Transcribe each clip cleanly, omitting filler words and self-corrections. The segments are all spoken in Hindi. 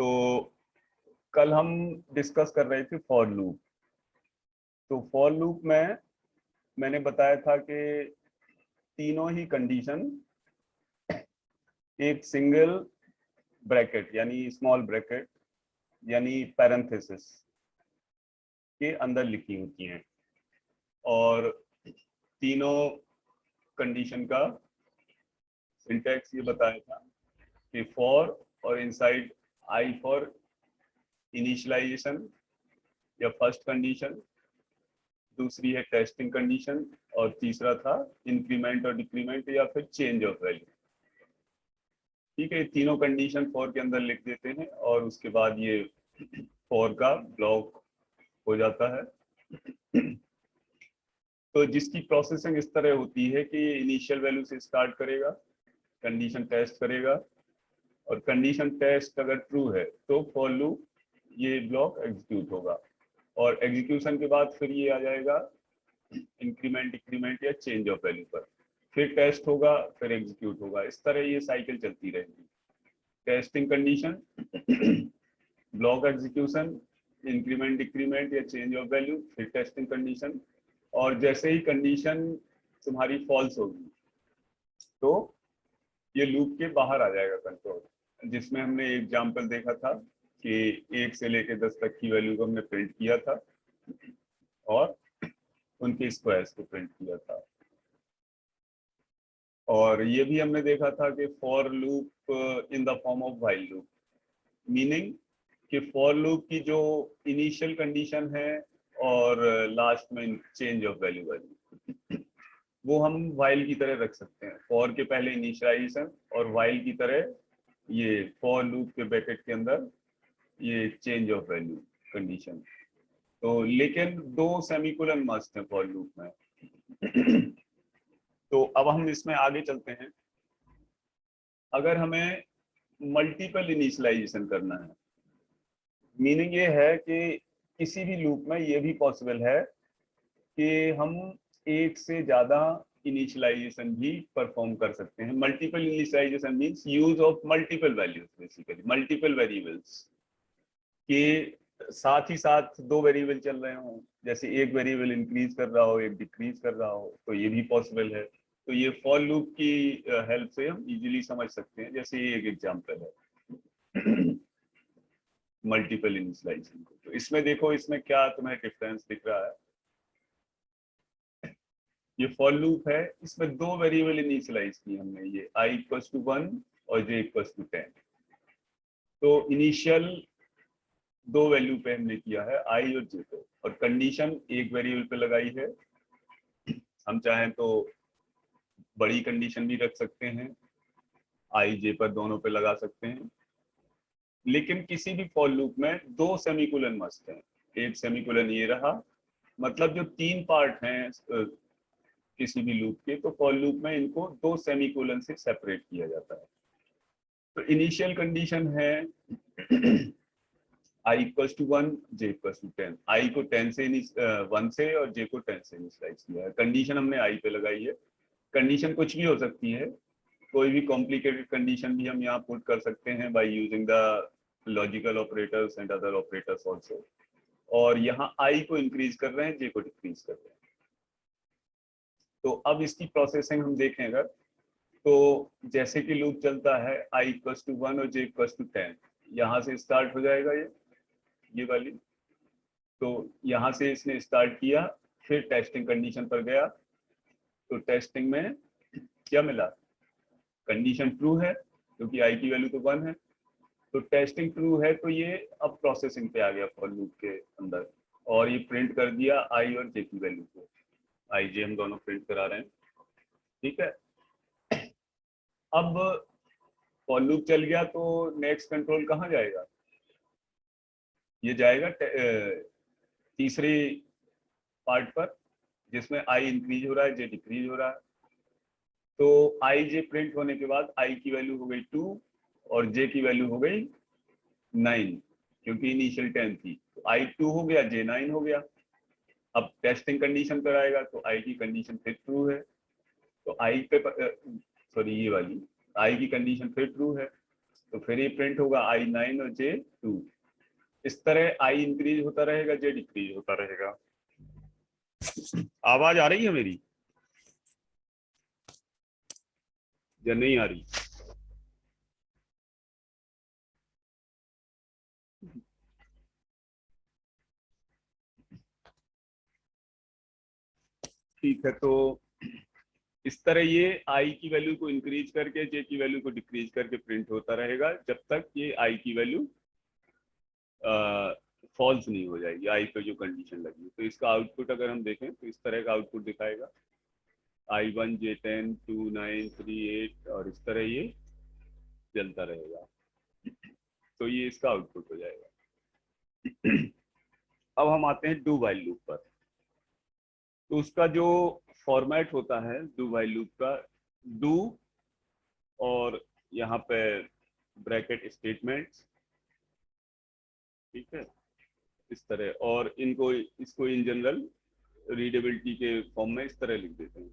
तो कल हम डिस्कस कर रहे थे फॉर लूप। तो फॉर लूप में मैंने बताया था कि तीनों ही कंडीशन एक सिंगल ब्रैकेट यानी स्मॉल ब्रैकेट यानी पैरेंथेसिस के अंदर लिखी होती हैं, और तीनों कंडीशन का सिंटैक्स ये बताया था कि फॉर और इनसाइड आई फॉर इनिशियलाइजेशन या फर्स्ट कंडीशन, दूसरी है टेस्टिंग कंडीशन, और तीसरा था इंक्रीमेंट और डिक्रीमेंट या फिर चेंज ऑफ वैल्यू। ठीक है, तीनों कंडीशन फॉर के अंदर लिख देते हैं और उसके बाद ये फॉर का ब्लॉक हो जाता है। तो जिसकी प्रोसेसिंग इस तरह होती है कि इनिशियल वैल्यू से स्टार्ट करेगा, कंडीशन टेस्ट करेगा, और कंडीशन टेस्ट अगर ट्रू है तो फॉर लूप ये ब्लॉक एग्जीक्यूट होगा, और एग्जीक्यूशन के बाद फिर ये आ जाएगा इंक्रीमेंट डिक्रीमेंट या चेंज ऑफ वैल्यू पर, फिर टेस्ट होगा, फिर एग्जीक्यूट होगा। इस तरह ये साइकिल चलती रहेगी। Testing condition, block execution, increment decrement या चेंज ऑफ वैल्यू, फिर टेस्टिंग कंडीशन, और जैसे ही कंडीशन तुम्हारी फॉल्स होगी तो ये लूप के बाहर आ जाएगा कंट्रोल, जिसमें हमने एग्जांपल देखा था कि 1 से लेकर 10 तक की वैल्यू को हमने प्रिंट किया था और उनके स्क्वायर्स को प्रिंट किया था। और ये भी हमने देखा था कि for loop in the form of while loop, meaning कि फॉर लूप की जो इनिशियल कंडीशन है और लास्ट में चेंज ऑफ वैल्यू वो हम व्हाइल की तरह रख सकते हैं। फॉर के पहले इनिशियलाइजेशन और व्हाइल की तरह ये फॉर लूप के ब्रैकेट के अंदर ये चेंज ऑफ वैल्यू कंडीशन। तो लेकिन 2 सेमीकोलन मस्ट है फॉर लूप में। तो अब हम इसमें आगे चलते हैं। अगर हमें मल्टीपल इनिशियलाइजेशन करना है, मीनिंग ये है कि किसी भी लूप में ये भी पॉसिबल है कि हम एक से ज्यादा इनिशियलाइजेशन भी परफॉर्म कर सकते हैं। Multiple initialization means use of multiple values, basically multiple variables के साथ ही साथ 2 वेरिएबल चल रहे हों, जैसे एक वेरिएबल इंक्रीज कर रहा हो, एक डिक्रीज कर रहा हो, तो ये भी पॉसिबल है। तो ये फॉर लूप की हेल्प से हम इजीली समझ सकते हैं। जैसे ये एक एग्जांपल है मल्टीपल इनिशियलाइजेशन को। तो इसमें देखो, इसमें क्या तुम्हें डिफरेंस दिख रहा है। ये फॉर लूप है, इसमें 2 वेरिएबल इनिशियलाइज किए हमने, ये i = 1 और j = 10। तो इनिशियल 2 वैल्यू पे हमने किया है i और j को, और कंडीशन एक वेरिएबल पे लगाई है। हम चाहें तो बड़ी कंडीशन भी रख सकते हैं, i j पर दोनों पे लगा सकते हैं। लेकिन किसी भी फॉर लूप में 2 सेमीकोलन मस्ट हैं। एक सेमीकोलन ये रहा, मतलब जो 3 पार्ट हैं किसी भी लूप के, तो फॉर लूप में इनको 2 सेमीकोलन से सेपरेट किया जाता है। तो इनिशियल कंडीशन है i = 1 j = 10। i को 1 से और j को 10 से इनिशियलाइज किया है। कंडीशन हमने i पे लगाई है। कंडीशन कुछ भी हो सकती है, कोई भी कॉम्प्लिकेटेड कंडीशन भी हम यहाँ पुट कर सकते हैं by using the logical operators and other operators also. और यहाँ i को इंक्रीज कर रहे हैं, j को डिक्रीज कर रहे हैं। तो अब इसकी प्रोसेसिंग हम देखें अगर, तो जैसे कि लूप चलता है i = 1 और j = 10, यहाँ से स्टार्ट हो जाएगा ये वाली। तो यहाँ से इसने स्टार्ट किया, फिर टेस्टिंग कंडीशन पर गया, तो टेस्टिंग में क्या मिला, कंडीशन ट्रू है क्योंकि i की वैल्यू तो 1 है। तो टेस्टिंग ट्रू है, तो ये अब प्रोसेसिंग पे आ गया फॉर लूप के अंदर, और ये प्रिंट कर दिया i और j की वैल्यू को। i j हम दोनों प्रिंट करा रहे हैं, ठीक है। अब फॉर लूप चल गया, तो नेक्स्ट कंट्रोल कहाँ जाएगा, ये जाएगा तीसरे पार्ट पर, जिसमें i इंक्रीज हो रहा है, j डिक्रीज हो रहा है। तो i j प्रिंट होने के बाद i की वैल्यू हो गई 2 और j की वैल्यू हो गई 9, क्योंकि इनिशियल 10 थी। तो i 2 हो गया, j 9 हो गया। अब टेस्टिंग कंडीशन पर आएगा, तो i की कंडीशन फिर ट्रू है, तो i पे सॉरी ये वाली i की कंडीशन फिर ट्रू है, तो फिर ये प्रिंट होगा I9 और J2। इस तरह I इंक्रीज होता रहेगा, J डिक्रीज होता रहेगा। आवाज आ रही है मेरी या नहीं आ रही? ठीक है, तो इस तरह ये I की वैल्यू को इंक्रीज करके J की वैल्यू को डिक्रीज करके प्रिंट होता रहेगा जब तक ये I की वैल्यू फॉल्स नहीं हो जाएगी, I पे जो कंडीशन लगी। तो इसका आउटपुट अगर हम देखें तो इस तरह का आउटपुट दिखाएगा, I1 J10 2 9 3 8 और इस तरह ये चलता रहेगा। तो ये इसका आउटपुट हो जाएगा। अब हम आते हैं डू वाइल लूप पर। तो उसका जो फॉर्मेट होता है डू वाइल लूप का, डू और यहाँ पे ब्रैकेट स्टेटमेंट्स, ठीक है, इस तरह, और इनको इसको इन जनरल रीडेबिलिटी के फॉर्म में इस तरह लिख देते हैं,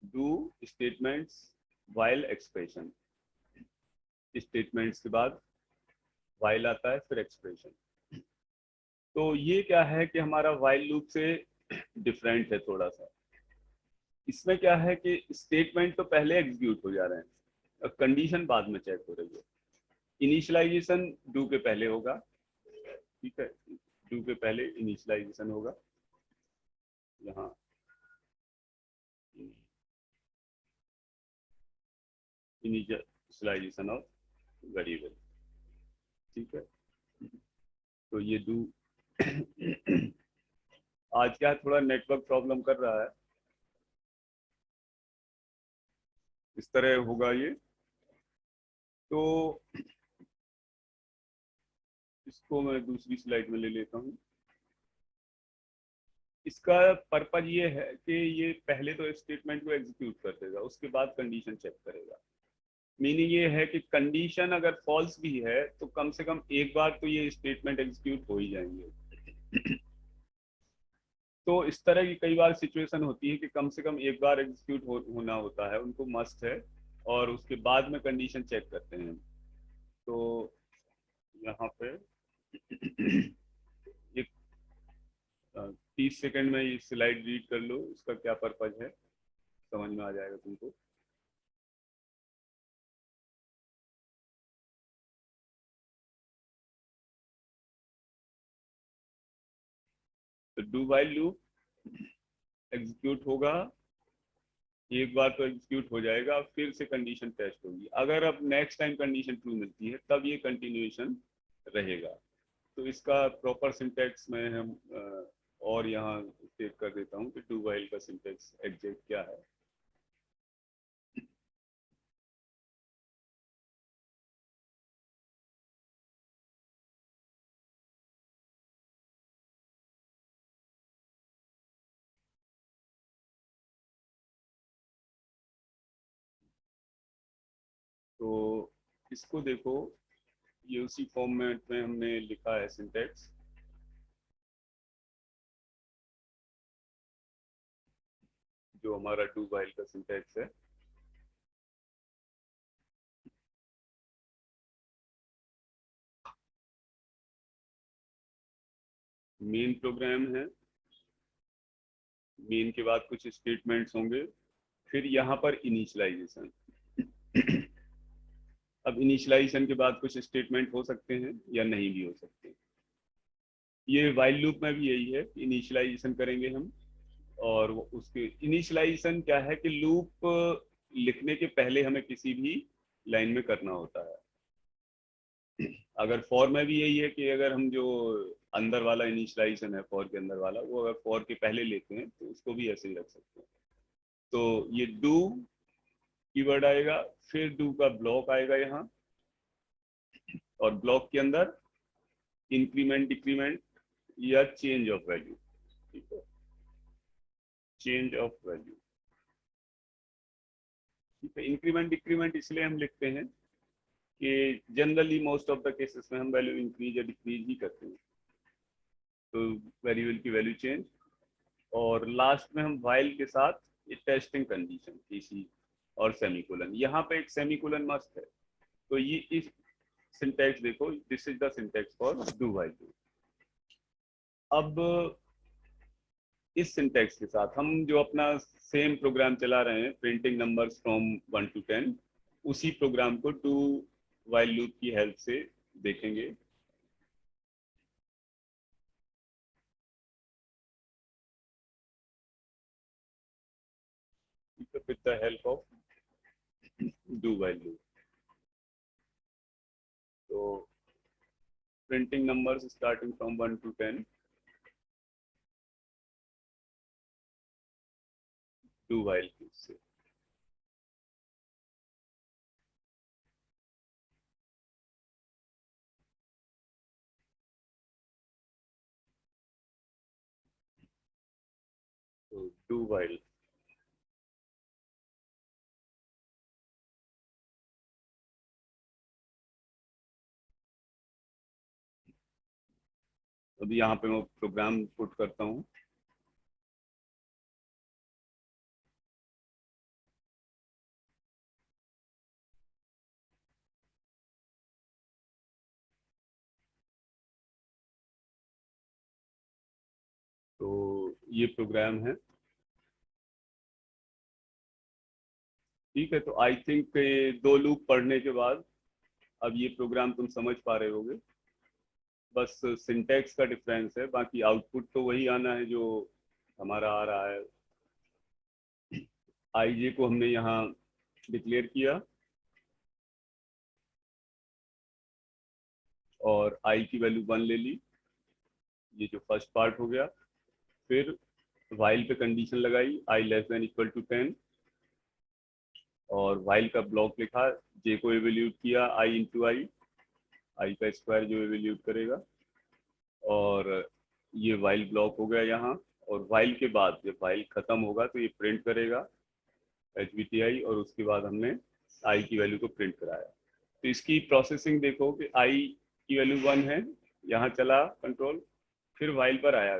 do statements while expression. Statements के बाद वाइल आता है, फिर एक्सप्रेशन। तो ये क्या है कि हमारा वाइल लूप से डिफरेंट है थोड़ा सा। इसमें क्या है कि स्टेटमेंट तो पहले एग्जीक्यूट हो जा रहे हैं, कंडीशन बाद में चेक हो रही है। इनिशियलाइजेशन डू के पहले होगा, ठीक है, डू के पहले इनिशियलाइजेशन होगा। यहाँ इनिशियलाइजेशन ऑफ वेरिएबल, ठीक है। तो ये डू आज क्या थोड़ा नेटवर्क प्रॉब्लम कर रहा है, इस तरह होगा ये। तो इसको मैं दूसरी स्लाइड में ले लेता हूँ। इसका पर्पज ये है कि ये पहले तो स्टेटमेंट को एग्जीक्यूट कर देगा, उसके बाद कंडीशन चेक करेगा। मीनिंग ये है कि कंडीशन अगर फॉल्स भी है तो कम से कम एक बार तो ये स्टेटमेंट एग्जीक्यूट हो ही जाएंगे। तो इस तरह की कई बार सिचुएशन होती है कि कम से कम एक बार एग्जीक्यूट होना होता है, उनको मस्ट है, और उसके बाद में कंडीशन चेक करते हैं। तो यहाँ पे एक 30 सेकंड में ये स्लाइड रीड कर लो, इसका क्या पर्पज है समझ में आ जाएगा तुमको। तो डू वाइल लूप एग्जीक्यूट होगा, एक बार तो एग्जीक्यूट हो जाएगा, फिर से कंडीशन टेस्ट होगी। अगर अब नेक्स्ट टाइम कंडीशन ट्रू मिलती है तब ये कंटिन्यूएशन रहेगा। तो इसका प्रॉपर सिंटैक्स में हम और यहाँ स्टेट कर देता हूँ कि डू वाइल का सिंटैक्स एग्जैक्ट क्या है। तो इसको देखो, ये उसी फॉर्मेट में हमने लिखा है सिंटैक्स, जो हमारा डू वाइल का सिंटैक्स है। मेन प्रोग्राम है, मेन के बाद कुछ स्टेटमेंट्स होंगे, फिर यहाँ पर इनिशियलाइजेशन। अब इनिशियलाइजेशन के बाद कुछ स्टेटमेंट हो सकते हैं या नहीं भी हो सकते हैं। ये वाइल लूप में भी यही है, इनिशियलाइजेशन करेंगे हम, और उसके इनिशियलाइजेशन क्या है कि लूप लिखने के पहले हमें किसी भी लाइन में करना होता है। अगर फॉर में भी यही है कि अगर हम जो अंदर वाला इनिशियलाइजेशन है फॉर के अंदर वाला, वो अगर फॉर के पहले लेते हैं तो उसको भी ऐसे ही रख सकते हैं। तो ये डू कीवर्ड आएगा, फिर डू का ब्लॉक आएगा यहाँ, और ब्लॉक के अंदर इंक्रीमेंट डिक्रीमेंट या चेंज ऑफ वैल्यू, ठीक है, चेंज ऑफ वैल्यू, ठीक है। इंक्रीमेंट डिक्रीमेंट इसलिए हम लिखते हैं कि generally most of the cases में हम वैल्यू इंक्रीज या डिक्रीज ही करते हैं, तो वेरिएबल की वैल्यू चेंज। और लास्ट में हम वाइल के साथ टेस्टिंग कंडीशन, इसी और सेमीकोलन, यहाँ पे एक सेमीकोलन मस्ट है। तो ये इस सिंटैक्स देखो, this is the syntax for do while loop. अब इस सिंटैक्स के साथ हम जो अपना सेम प्रोग्राम चला रहे हैं, प्रिंटिंग नंबर्स फ्रॉम 1 to 10, उसी प्रोग्राम को डू व्हाइल लूप की हेल्प से देखेंगे। with the help of do while loop. So printing numbers starting from 1 to 10, do while loop से। तो do while, अभी यहाँ पे मैं प्रोग्राम पुट करता हूँ। तो ये प्रोग्राम है, ठीक है। तो आई थिंक 2 लूप पढ़ने के बाद अब ये प्रोग्राम तुम समझ पा रहे होगे। बस सिंटैक्स का डिफरेंस है, बाकी आउटपुट तो वही आना है जो हमारा आ रहा है। आई जे को हमने यहाँ डिक्लेयर किया और आई की वैल्यू 1 ले ली, ये जो फर्स्ट पार्ट हो गया। फिर वाइल पे कंडीशन लगाई आई लेस देन इक्वल टू 10 और वाइल का ब्लॉक लिखा, जे को एवेल्यूट किया आई इंटू आई का स्क्वायर जो एवेल्यूट करेगा, और ये वाइल ब्लॉक हो गया यहाँ। और वाइल के बाद जब वाइल खत्म होगा तो ये प्रिंट करेगा HBTI, और उसके बाद हमने आई की वैल्यू को प्रिंट कराया। तो इसकी प्रोसेसिंग देखो कि आई की वैल्यू 1 है, यहाँ चला कंट्रोल, फिर वाइल पर आया।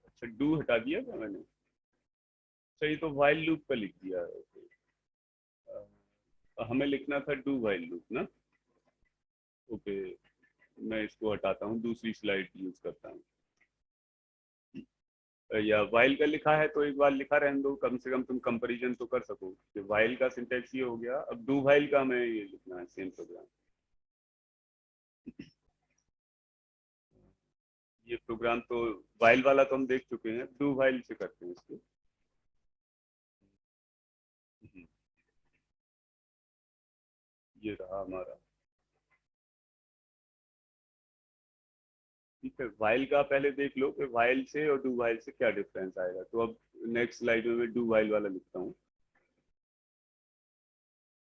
अच्छा, डू हटा दिया था मैंने, सही, तो वाइल लूप का लिख दिया है। हमें लिखना था डू वाइल लूप ना। ओके, मैं इसको हटाता हूँ, दूसरी स्लाइड यूज करता हूँ। या वाइल का लिखा है तो एक बार लिखा रहने दो, कम से कम तुम कंपैरिजन तो कर सको कि वाइल का सिंटैक्स ये हो गया, अब डू वाइल का हमें ये लिखना है सेम प्रोग्राम। ये प्रोग्राम तो वाइल वाला तो हम देख चुके हैं, डू वाइल से करते हैं इसको। ये रहा हमारा, ठीक है। वाइल का पहले देख लो कि वाइल से और डू वाइल से क्या डिफरेंस आएगा। तो अब नेक्स्ट स्लाइड में मैं डू वाइल वाला लिखता हूँ।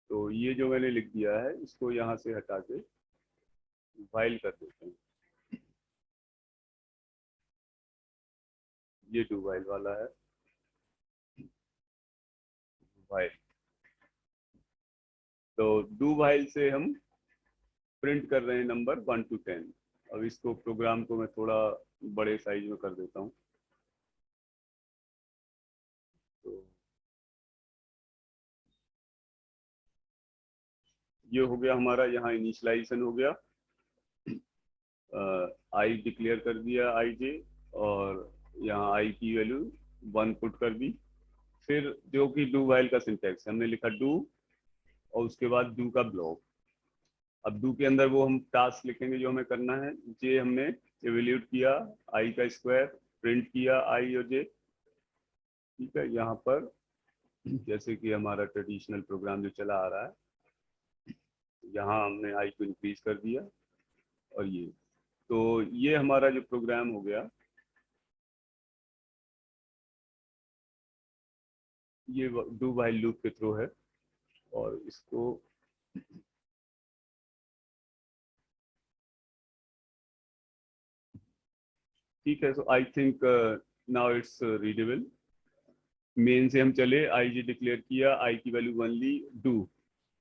तो ये जो मैंने लिख दिया है इसको यहाँ से हटा के वाइल कर देते हैं। ये डू वाइल वाला है, वाइल। तो डू वाइल से हम प्रिंट कर रहे हैं नंबर 1 to 10। अब इसको प्रोग्राम को मैं थोड़ा बड़े साइज में कर देता हूँ। तो ये हो गया हमारा, यहाँ इनिशियलाइजेशन हो गया, आई डिक्लेयर कर दिया आई जे, और यहाँ आई की वैल्यू 1 पुट कर दी। फिर जो कि डू वाइल का सिंटैक्स हमने लिखा डू, और उसके बाद डू का ब्लॉक। अब डू के अंदर वो हम टास्क लिखेंगे जो हमें करना है। जे हमने एवेल्यूट किया आई का स्क्वायर, प्रिंट किया आई और जे, ठीक है। यहाँ पर जैसे कि हमारा ट्रेडिशनल प्रोग्राम जो चला आ रहा है, यहाँ हमने आई को इंक्रीज कर दिया, और ये, तो ये हमारा जो प्रोग्राम हो गया, ये डू वाइल लूप के थ्रू है। और इसको ठीक है। So I think now it's readable. Main से हम चले, आई जी डिक्लेयर किया, आई की वैल्यू 1 ली, डू।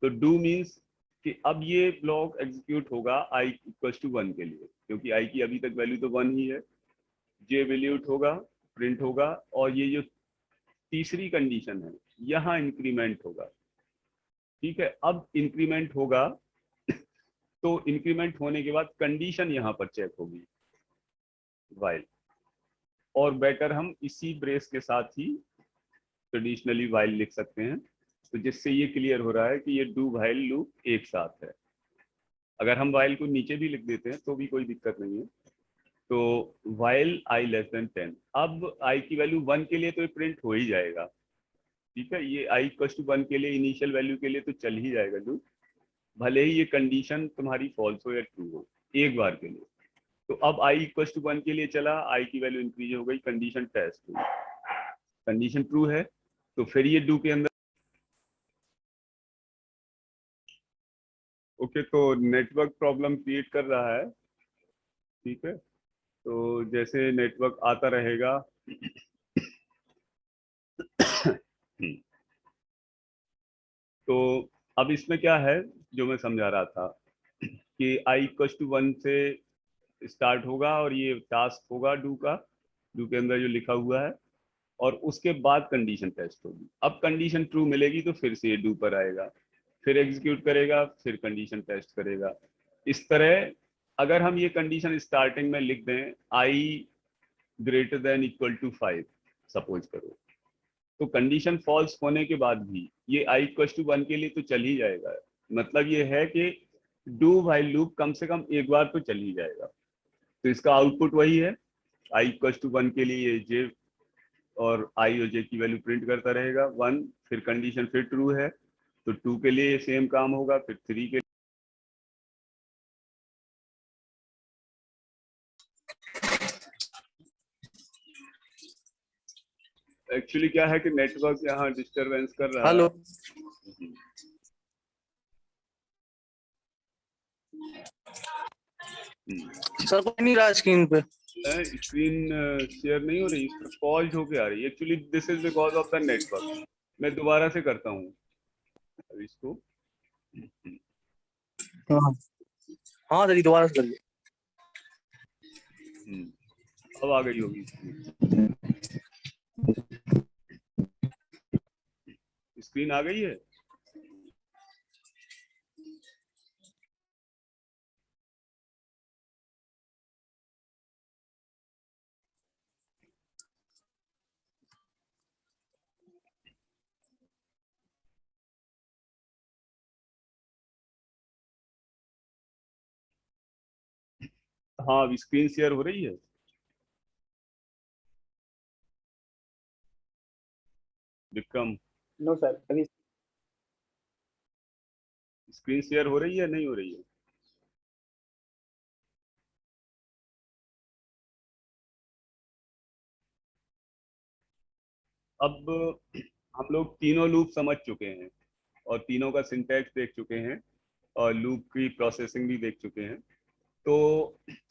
तो डू मीन्स कि अब ये ब्लॉक एग्जीक्यूट होगा आई इक्वल टू 1 के लिए, क्योंकि आई की अभी तक वैल्यू तो 1 ही है। जे एवेल्यूट होगा, प्रिंट होगा, और ये जो तीसरी कंडीशन है, यहाँ इंक्रीमेंट होगा। ठीक है, अब इंक्रीमेंट होगा तो इंक्रीमेंट होने के बाद कंडीशन यहाँ पर चेक होगी वाइल, और बेटर हम इसी ब्रेस के साथ ही ट्रेडिशनली वाइल लिख सकते हैं, तो जिससे ये क्लियर हो रहा है कि ये डू वाइल लूप एक साथ है। अगर हम वाइल को नीचे भी लिख देते हैं तो भी कोई दिक्कत नहीं है। तो वाइल i लेस देन 10, अब i की वैल्यू 1 के लिए तो ये प्रिंट हो ही जाएगा। ठीक है, ये i इक्वल टू 1 के लिए इनिशियल वैल्यू के लिए तो चल ही जाएगा लूप, भले ही ये कंडीशन तुम्हारी फॉल्स हो या ट्रू हो एक बार के लिए। तो अब i इक्वल टू 1 के लिए चला, i की वैल्यू इंक्रीज हो गई, कंडीशन टेस्ट हुई, कंडीशन ट्रू है, तो फिर ये डू के अंदर ओके। तो नेटवर्क प्रॉब्लम क्रिएट कर रहा है। ठीक है, तो जैसे नेटवर्क आता रहेगा तो अब इसमें क्या है जो मैं समझा रहा था कि i इक्वल टू 1 से स्टार्ट होगा और ये टास्क होगा डू का, डू के अंदर जो लिखा हुआ है, और उसके बाद कंडीशन टेस्ट होगी। अब कंडीशन ट्रू मिलेगी तो फिर से ये डू पर आएगा, फिर एग्जीक्यूट करेगा, फिर कंडीशन टेस्ट करेगा। इस तरह अगर हम ये कंडीशन स्टार्टिंग में लिख दें i greater than equal to 5 suppose करो, तो कंडीशन फॉल्स होने के बाद भी ये i इक्वल टू 1 के लिए तो चल ही जाएगा। मतलब ये है कि डू व्हाइल लूप कम से कम एक बार तो चल ही जाएगा। तो इसका आउटपुट वही है, i इक्वल टू 1 के लिए ये j और i और j की वैल्यू प्रिंट करता रहेगा 1, फिर कंडीशन फिर ट्रू है तो 2 के लिए सेम काम होगा, फिर 3 के एक्चुअली क्या है कि नेटवर्क यहाँ डिस्टरबेंस कर रहा हेलो। है। सर कोई नहीं रहा स्क्रीन पे। स्क्रीन शेयर नहीं हो रही, पॉज होके आ रही है। Actually this is because of the network. मैं दोबारा से करता हूँ अब इसको। हाँ हाँ सर दोबारा से करिए। अब आ गई होगी स्क्रीन आ गई है। हाँ अब स्क्रीन शेयर हो रही है। विक्रम नो सर अभी। स्क्रीन शेयर हो रही है नहीं हो रही है? अब हम लोग तीनों लूप समझ चुके हैं और तीनों का सिंटैक्स देख चुके हैं और लूप की प्रोसेसिंग भी देख चुके हैं। तो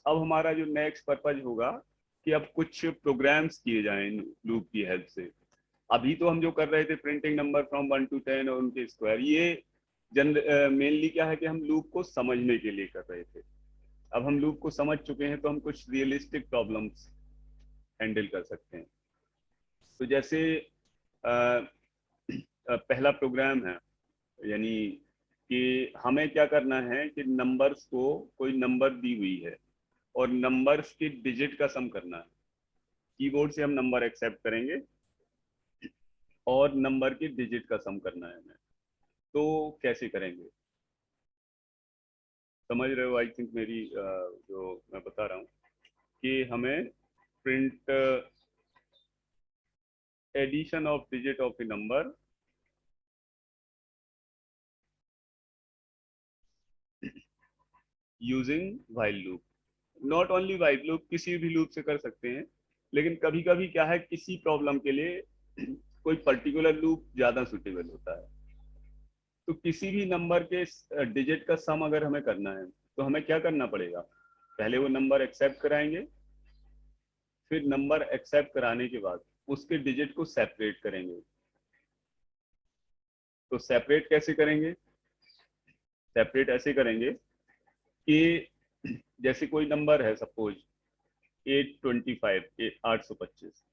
अब हमारा जो नेक्स्ट पर्पज होगा कि अब कुछ प्रोग्राम्स किए जाएं लूप की हेल्प से। अभी तो हम जो कर रहे थे प्रिंटिंग नंबर फ्रॉम 1 to 10 और उनके स्क्वायर, ये मेनली क्या है कि हम लूप को समझने के लिए कर रहे थे। अब हम लूप को समझ चुके हैं तो हम कुछ रियलिस्टिक प्रॉब्लम्स हैंडल कर सकते हैं। तो जैसे पहला प्रोग्राम है, यानी कि हमें क्या करना है कि नंबर्स को, कोई नंबर दी हुई है और नंबर्स के डिजिट का सम करना है। कीबोर्ड से हम नंबर एक्सेप्ट करेंगे और नंबर के डिजिट का सम करना है हमें। तो कैसे करेंगे समझ रहे हो? आई थिंक मेरी जो मैं बता रहा हूँ कि हमें print addition of digit of a number using while loop. Not only while loop, किसी भी लूप से कर सकते हैं, लेकिन कभी कभी क्या है किसी प्रॉब्लम के लिए कोई पर्टिकुलर लूप ज्यादा सुटेबल होता है। तो किसी भी नंबर के डिजिट का सम अगर हमें करना है तो हमें क्या करना पड़ेगा, पहले वो नंबर एक्सेप्ट कराएंगे, फिर नंबर एक्सेप्ट कराने के बाद उसके डिजिट को सेपरेट करेंगे। तो सेपरेट कैसे करेंगे? सेपरेट ऐसे करेंगे कि जैसे कोई नंबर है सपोज 825, 825,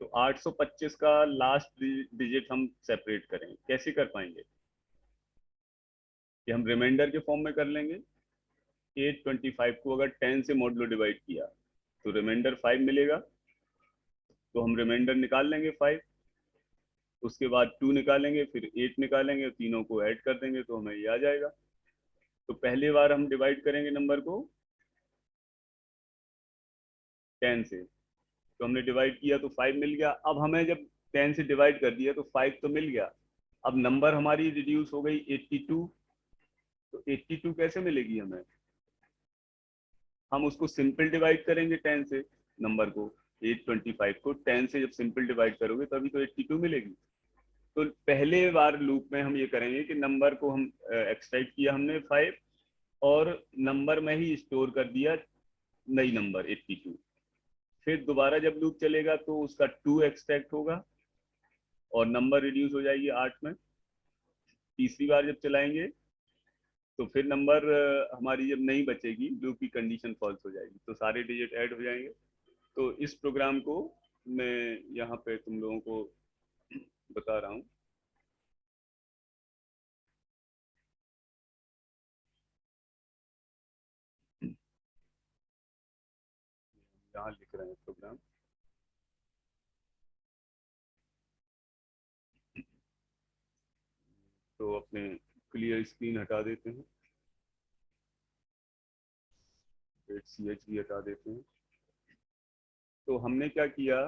तो 825 का लास्ट डिजिट हम सेपरेट करें, कैसे कर पाएंगे? कि हम रिमाइंडर के फॉर्म में कर लेंगे। 825 को अगर 10 से मॉडलो डिवाइड किया तो रिमाइंडर 5 मिलेगा, तो हम रिमाइंडर निकाल लेंगे 5, उसके बाद 2 निकालेंगे, फिर 8 निकालेंगे, तीनों को ऐड कर देंगे तो हमें ये आ जाएगा। तो पहली बार हम डिवाइड करेंगे नंबर को 10 से, तो हमने डिवाइड किया तो 5 मिल गया। अब हमें जब 10 से डिवाइड कर दिया तो 5 तो मिल गया, अब नंबर हमारी रिड्यूस हो गई 82। तो 82 कैसे मिलेगी हमें? हम उसको सिंपल डिवाइड करेंगे 10 से, नंबर को 825 को 10 से जब सिंपल डिवाइड करोगे तभी तो 82 मिलेगी। तो पहले बार लूप में हम ये करेंगे कि नंबर को हम एक्सट्रैक्ट किया हमने 5 और नंबर में ही स्टोर कर दिया नई नंबर 82। फिर दोबारा जब लूप चलेगा तो उसका 2 एक्सट्रैक्ट होगा और नंबर रिड्यूस हो जाएगी 8 में। तीसरी बार जब चलाएंगे तो फिर नंबर हमारी जब नहीं बचेगी, लूप की कंडीशन फॉल्स हो जाएगी, तो सारे डिजिट ऐड हो जाएंगे। तो इस प्रोग्राम को मैं यहाँ पे तुम लोगों को बता रहा हूँ। यहाँ लिख रहे हैं प्रोग्राम। तो अपने क्लियर स्क्रीन हटा देते हैं, .ch भी हटा देते हैं। तो हमने क्या किया,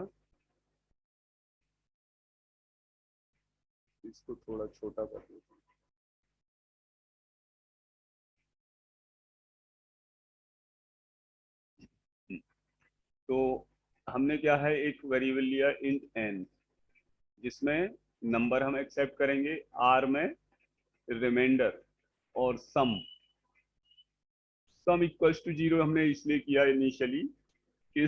इसको थोड़ा छोटा कर देते हैं। तो हमने क्या है, एक वेरिएबल लिया इंट n, जिसमें नंबर हम एक्सेप्ट करेंगे r में रिमाइंडर और सम इक्वल्स टू 0 हमने इसलिए किया इनिशियली कि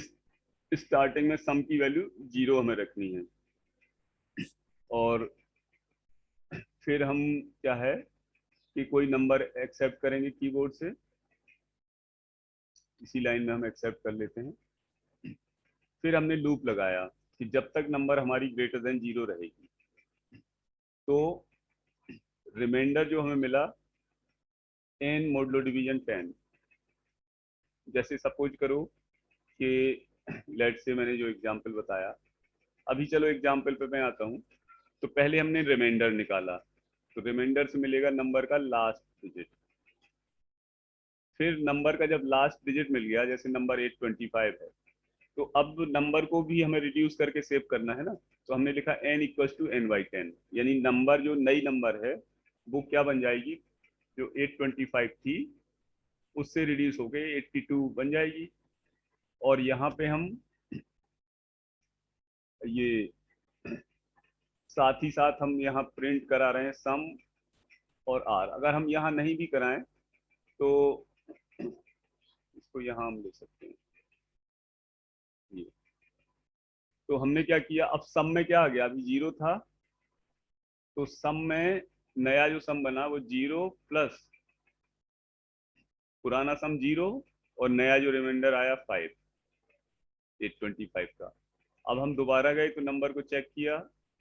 स्टार्टिंग में सम की वैल्यू 0 हमें रखनी है। और फिर हम क्या है कि कोई नंबर एक्सेप्ट करेंगे कीबोर्ड से, इसी लाइन में हम एक्सेप्ट कर लेते हैं। फिर हमने लूप लगाया कि जब तक नंबर हमारी ग्रेटर देन 0 रहेगी। तो रिमाइंडर जो हमें मिला n मॉडुलो डिवीजन 10। जैसे सपोज करो कि लेट से मैंने जो एग्जांपल बताया, अभी चलो एग्जांपल पे मैं आता हूँ। तो पहले हमने रिमाइंडर निकाला, तो रिमाइंडर से मिलेगा नंबर का लास्ट डिजिट। फिर नंबर का जब लास्ट डिजिट मिल गया, जैसे नंबर 825 है, तो अब नंबर को भी हमें रिड्यूस करके सेव करना है ना, तो हमने लिखा n इक्वल टू n/10, यानी नंबर जो नई नंबर है वो क्या बन जाएगी, जो 825 थी उससे रिड्यूस हो गई 82 बन जाएगी। और यहाँ पे हम ये साथ ही साथ हम यहाँ प्रिंट करा रहे हैं सम और आर। अगर हम यहाँ नहीं भी कराएं तो इसको यहाँ हम ले सकते हैं ये। तो हमने क्या किया, अब सम में क्या आ गया, अभी 0 था तो सम में नया जो सम बना वो 0 प्लस पुराना सम 0 और नया जो रिमाइंडर आया 5, 825 का। अब हम दोबारा गए तो नंबर को चेक किया,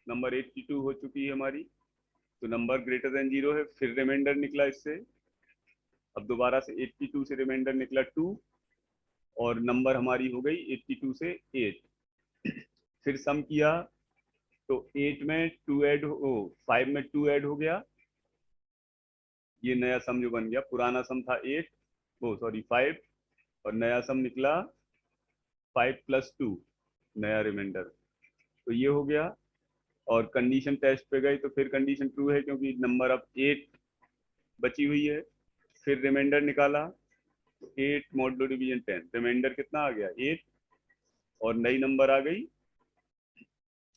नंबर 82 हो चुकी है हमारी, तो नंबर ग्रेटर देन 0 है। फिर रिमाइंडर निकला इससे, अब दोबारा से 82 से रिमाइंडर निकला 2 और नंबर हमारी हो गई 82 से 8। फिर सम किया तो 8 में 2 ऐड हो, 5 में 2 ऐड हो गया, ये नया सम जो बन गया। पुराना सम था 8, वो सॉरी 5, और नया सम निकला 5 प्लस 2, नया रिमाइंडर, तो ये हो गया। और कंडीशन टेस्ट पे गई तो फिर कंडीशन ट्रू है क्योंकि नंबर अब 8 बची हुई है। फिर रिमाइंडर निकाला तो 8 मॉडुलो डिवीजन 10, रिमाइंडर कितना आ गया 8, और नई नंबर आ गई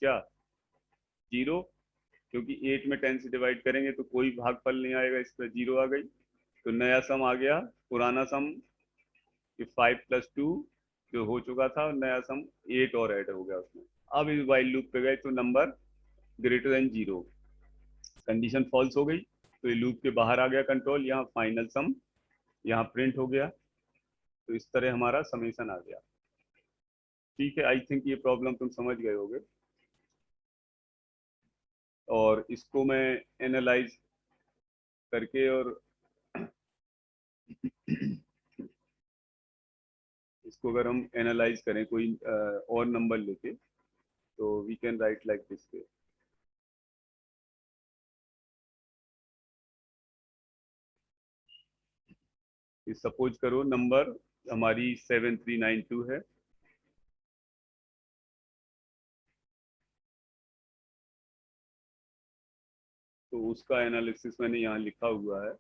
क्या 0, क्योंकि 8 में 10 से डिवाइड करेंगे तो कोई भागफल नहीं आएगा, इस पर 0 आ गई। तो नया सम आ गया, पुराना सम 5 प्लस 2 जो हो चुका था, और नया सम 8 और ऐड हो गया उसमें। अब इस वाइल लूप पे गए तो number greater than 0, condition false हो गई तो ये लूप के बाहर आ गया कंट्रोल, यहाँ फाइनल सम यहाँ प्रिंट हो गया। तो इस तरह हमारा समेशन आ गया। ठीक है, आई थिंक ये प्रॉब्लम तुम समझ गए होगे, और इसको मैं एनालाइज करके और इसको अगर हम एनालाइज करें कोई और नंबर लेके, तो we can write like this way. Suppose करो नंबर हमारी 7392 है, तो उसका एनालिसिस मैंने यहाँ लिखा हुआ है।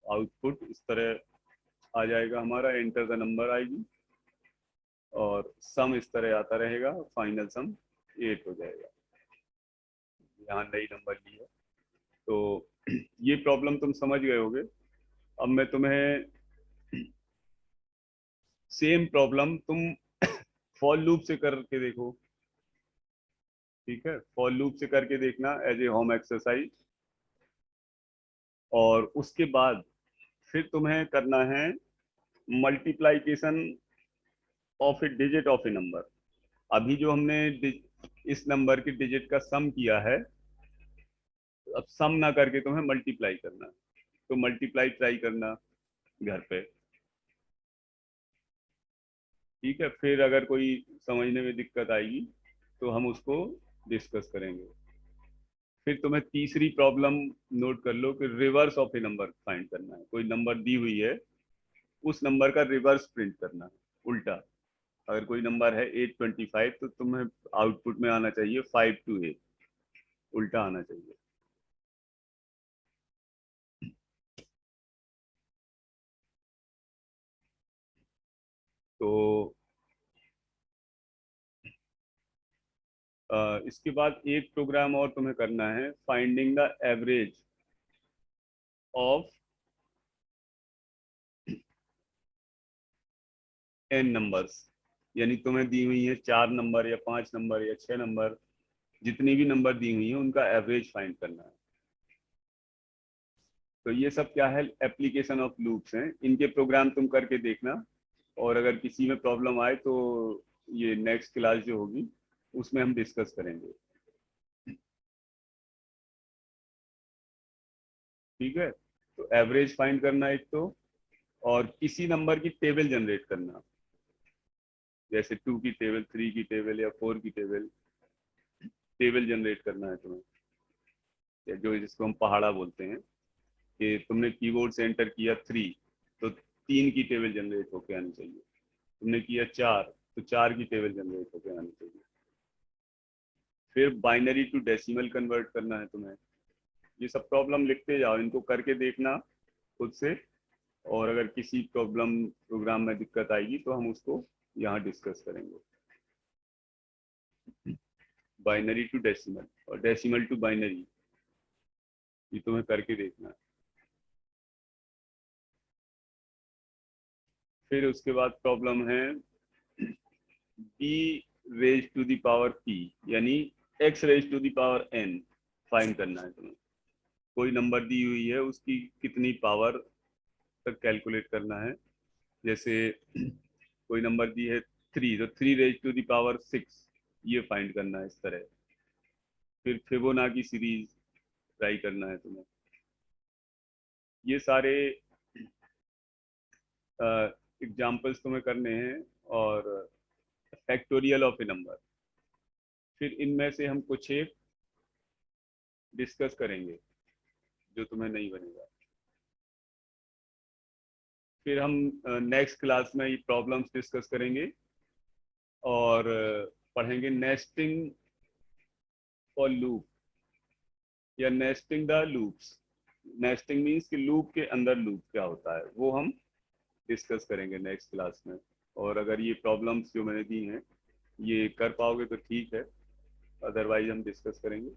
आउटपुट इस तरह आ जाएगा हमारा, एंटर द नंबर आएगी, और सम इस तरह आता रहेगा, फाइनल सम 8 हो जाएगा। यहाँ नई नंबर ली है, तो ये प्रॉब्लम तुम समझ गए होगे। अब मैं तुम्हें सेम प्रॉब्लम तुम फॉर लूप से करके देखो। ठीक है, फॉर लूप से करके देखना एज ए होम एक्सरसाइज, और उसके बाद फिर तुम्हें करना है multiplication of A digit of a number. अभी जो हमने इस नंबर के डिजिट का सम किया है, अब सम ना करके तुम्हें मल्टीप्लाई करना है, तो मल्टीप्लाई ट्राई करना घर पे। ठीक है, फिर अगर कोई समझने में दिक्कत आएगी तो हम उसको डिस्कस करेंगे। फिर तुम्हें तीसरी प्रॉब्लम नोट कर लो कि reverse of a number find करना है। कोई नंबर दी हुई है, उस नंबर का रिवर्स प्रिंट करना है, उल्टा। अगर कोई नंबर है 825, तो तुम्हें आउटपुट में आना चाहिए 528, उल्टा आना चाहिए। तो इसके बाद एक प्रोग्राम और तुम्हें करना है, finding the average of n numbers. यानी तुम्हें दी हुई है 4 नंबर या 5 नंबर या 6 नंबर, जितनी भी नंबर दी हुई है उनका एवरेज फाइंड करना है। तो ये सब क्या है, एप्लीकेशन ऑफ लूप्स हैं, इनके प्रोग्राम तुम करके देखना, और अगर किसी में प्रॉब्लम आए तो ये नेक्स्ट क्लास जो होगी उसमें हम डिस्कस करेंगे। ठीक है, तो एवरेज फाइंड करना एक तो, और किसी नंबर की टेबल जनरेट करना, जैसे 2 की टेबल, 3 की टेबल या 4 की टेबल, टेबल जनरेट करना है तुम्हें, या जो जिसको हम पहाड़ा बोलते हैं, कि तुमने कीबोर्ड से एंटर किया 3, तो 3 की टेबल जनरेट होकर आनी चाहिए। तुमने किया 4, तो 4 की टेबल जनरेट होकर आनी चाहिए। फिर बाइनरी टू डेसिमल कन्वर्ट करना है तुम्हें। ये सब प्रॉब्लम लिखते जाओ, इनको करके देखना खुद से, और अगर किसी प्रॉब्लम प्रोग्राम में दिक्कत आएगी तो हम उसको यहाँ डिस्कस करेंगे। बाइनरी टू डेसिमल और डेसिमल टू बाइनरी, ये तुम्हें करके देखना है। फिर उसके बाद प्रॉब्लम है b raise to the power p, यानी x raise to the power n find करना है तुम्हें। कोई नंबर दी हुई है, उसकी कितनी पावर तक कैलकुलेट करना है। जैसे कोई नंबर दी है 3, तो 3 रेज टू द पावर 6, ये फाइंड करना है इस तरह। फिर फिबोनाची सीरीज ट्राई करना है तुम्हें। ये सारे एग्जाम्पल्स तुम्हें करने हैं, और फैक्टोरियल ऑफ ए नंबर। फिर इनमें से हम कुछ एक डिस्कस करेंगे जो तुम्हें नहीं बनेगा। फिर हम नेक्स्ट क्लास में ये प्रॉब्लम्स डिस्कस करेंगे, और पढ़ेंगे नेस्टिंग फॉर लूप, या nesting the loops. Nesting means कि लूप के अंदर लूप क्या होता है, वो हम डिस्कस करेंगे नेक्स्ट क्लास में। और अगर ये प्रॉब्लम्स जो मैंने दी हैं ये कर पाओगे तो ठीक है, अदरवाइज हम डिस्कस करेंगे।